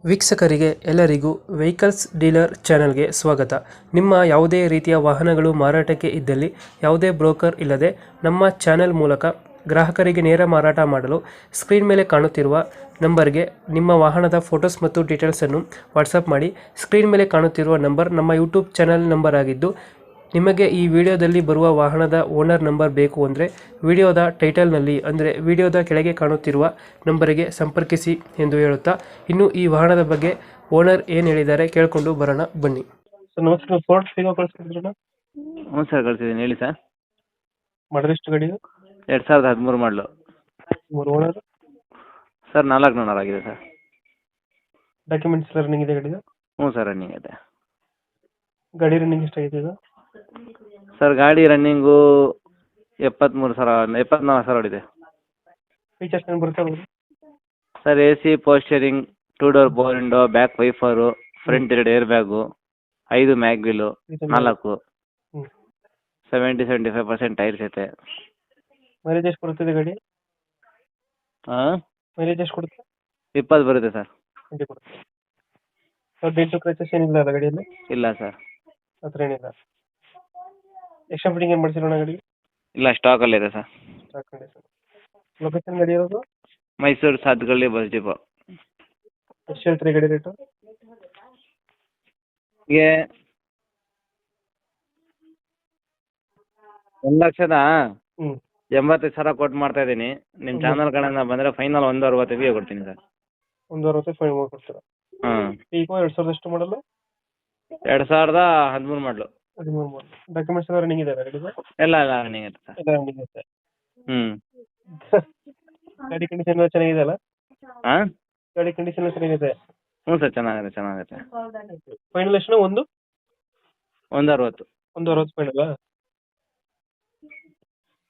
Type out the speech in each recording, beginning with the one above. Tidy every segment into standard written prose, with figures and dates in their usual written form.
ವೀಕ್ಷಕರಿಗೆ ಎಲ್ಲರಿಗೂ vehicles dealer ಚಾನೆಲ್ಗೆ ಸ್ವಾಗತ. ನಿಮ್ಮ ಯಾವುದೇ ರೀತಿಯ ವಾಹನಗಳು ಮಾರಾಟಕ್ಕೆ ಇದ್ದಲ್ಲಿ ಯಾವುದೇ ಬ್ರೋಕರ್ ಇಲ್ಲದೆ ನಮ್ಮ ಚಾನೆಲ್ ಮೂಲಕ ಗ್ರಾಹಕರಿಗೆ ನೇರ ಮಾರಾಟ ಮಾಡಲು ಸ್ಕ್ರೀನ್ ಮೇಲೆ ಕಾಣುತ್ತಿರುವ ನಂಬರ್ಗೆ ನಿಮ್ಮ ವಾಹನದ ಫೋಟೋಸ್ ಮತ್ತು ಡೀಟೇಲ್ಸನ್ನು ವಾಟ್ಸಪ್ ಮಾಡಿ. ಸ್ಕ್ರೀನ್ ಮೇಲೆ ಕಾಣುತ್ತಿರುವ ನಂಬರ್ ನಮ್ಮ ಯೂಟ್ಯೂಬ್ ಚಾನೆಲ್ ನಂಬರ್ ಆಗಿದ್ದು, ನಿಮಗೆ ಈ ವಿಡಿಯೋದಲ್ಲಿ ಬರುವ ವಾಹನದ ಓನರ್ ನಂಬರ್ ಬೇಕು ಅಂದರೆ ವಿಡಿಯೋದ ಟೈಟಲ್ನಲ್ಲಿ ಅಂದರೆ ವಿಡಿಯೋದ ಕೆಳಗೆ ಕಾಣುತ್ತಿರುವ ನಂಬರಿಗೆ ಸಂಪರ್ಕಿಸಿ ಎಂದು ಹೇಳುತ್ತಾ, ಇನ್ನು ಈ ವಾಹನದ ಬಗ್ಗೆ ಓನರ್ ಏನು ಹೇಳಿದ್ದಾರೆ ಕೇಳಿಕೊಂಡು ಬರೋಣ ಬನ್ನಿ. ಸರ್ ನಮಸ್ಕಾರ, ಫೋರ್ಡ್ ಫಿಗೋ ಕಳಿಸ್ಕೊಡಿದ್ರಲ್ಲ? ಹ್ಞೂ ಸರ್ ಕಳಿಸಿದ್ದೀನಿ, ಹೇಳಿ ಸರ್. ಮಾಡಲ್ ಎಷ್ಟು ಗಾಡಿ? 2013 ಮಾಡಲು. ಓನರ್ ಸರ್ 4 ಓನರ್ ಆಗಿದೆ ಸರ್. ಡಾಕ್ಯುಮೆಂಟ್ಸ್ ರನ್ನಿಂಗ್ ಇದೆ ಗಾಡಿದು? ಹ್ಞೂ ಸರ್ ರನ್ನಿಂಗ್ ಇದೆ. ಗಾಡಿ ರನ್ನಿಂಗ್ ಎಷ್ಟಾಗಿದೆ ಇದು? ಸರ್ ಗಾಡಿ ರನ್ನಿಂಗು 74 ಸಾವಿರ ಹೊಡಿದೆ. ಫೀಚರ್ಸ್ ಏನು ಬರುತ್ತೆ? Sir AC, ಪೋಸ್ಟರಿಂಗ್, 2 door power window, back wiper, front 2 air bag, 5 mag wheel, 4 70-75% tyres ಐತೆ. ಮೈಲೇಜ್ ಎಷ್ಟು ಕೊಡ್ತಿದೆ ಗಾಡಿ? ಹಾಂ, ಮೈಲೇಜ್ ಎಷ್ಟು ಕೊಡುತ್ತೆ? 20 ಬರುತ್ತೆ ಸರ್. 20 ಕೊಡುತ್ತೆ. ಸರ್ ಡೆಂಟು ಕ್ರಚಸ್ ಏನಿಲ್ಲ ಅಲ್ಲ ಗಾಡಿಯಲ್ಲಿ? ಇಲ್ಲ ಸರ್. ಆ ಥರ ಏನಿಲ್ಲ. ಎಕ್ಸ್ಟ್ರಾ ಫಿಟ್ಟಿಂಗ್ ಏನು ಮಾಡಿಸಿರೋಣ ಗಾಡಿಗೆ? ಇಲ್ಲ, ಸ್ಟಾಕಲ್ಲಿದೆ ಸರ್. Stock condition. ಲೊಕೇಶನ್ ಗಾಡಿ ಇರೋದು? Mysuru Sathagalli bus depot. ಎಷ್ಟು ಹೇಳ್ತೀರಿ ಗಾಡಿ ರೇಟು? ಹೀಗೆ 1,80,000 ಕೊಟ್ಟು ಮಾಡ್ತಾ ಇದ್ದೀನಿ. ನಿಮ್ಮ ಚಾನಲ್ ಕಡೆಯಿಂದ ಬಂದರೆ ಫೈನಲ್ 1,65,000 ಕೊಡ್ತೀನಿ ಸರ್. 1,60 ಫೈನ್ ಮಾಡ್ಕೊಡ್ತೀರಾ? ಹಾಂ. ಈಗ 2000 ಎಷ್ಟು ಮಾಡಲ್ಲ? 2013 ಮಾಡಲು. 13 ಮಾಡಲ್. ಡಾಕ್ಯುಮೆಂಟ್ಸ್ ಎಲ್ಲ ರನ್ನಿಂಗ್ ಇದೆ ಗಾಡಿಗೆ? ಎಲ್ಲ ರನ್ನಿಂಗ್ ಐತೆ ಸರ್. ಎಲ್ಲ ರನ್ನಿಂಗ್ ಇದೆ. ಹ್ಞೂ. ಗಾಡಿ ಕಂಡೀಷನ್ ಎಲ್ಲ ಚೆನ್ನಾಗಿದೆ ಅಲ್ಲ? ಹಾಂ, ಗಾಡಿ ಕಂಡೀಷನ್ ಎಲ್ಲ ಚೆನ್ನಾಗಿದೆ? ಹ್ಞೂ ಸರ್, ಚೆನ್ನಾಗೈತೆ. ಫೈನಲ್ ಎಷ್ಟು? 1,60. 1,60 ಫೈನಲ್?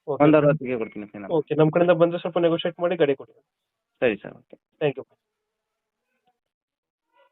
1,60ಗೆ ಕೊಡ್ತೀನಿ ಫೈನಲ್. ಓಕೆ, ನಮ್ಮ ಕಡೆಯಿಂದ ಬಂದರೆ ಸ್ವಲ್ಪ ನೆಗೋಷಿಯೇಟ್ ಮಾಡಿ ಗಾಡಿ ಕೊಡಿ. ಸರಿ ಸರ್, ಓಕೆ. Thank you.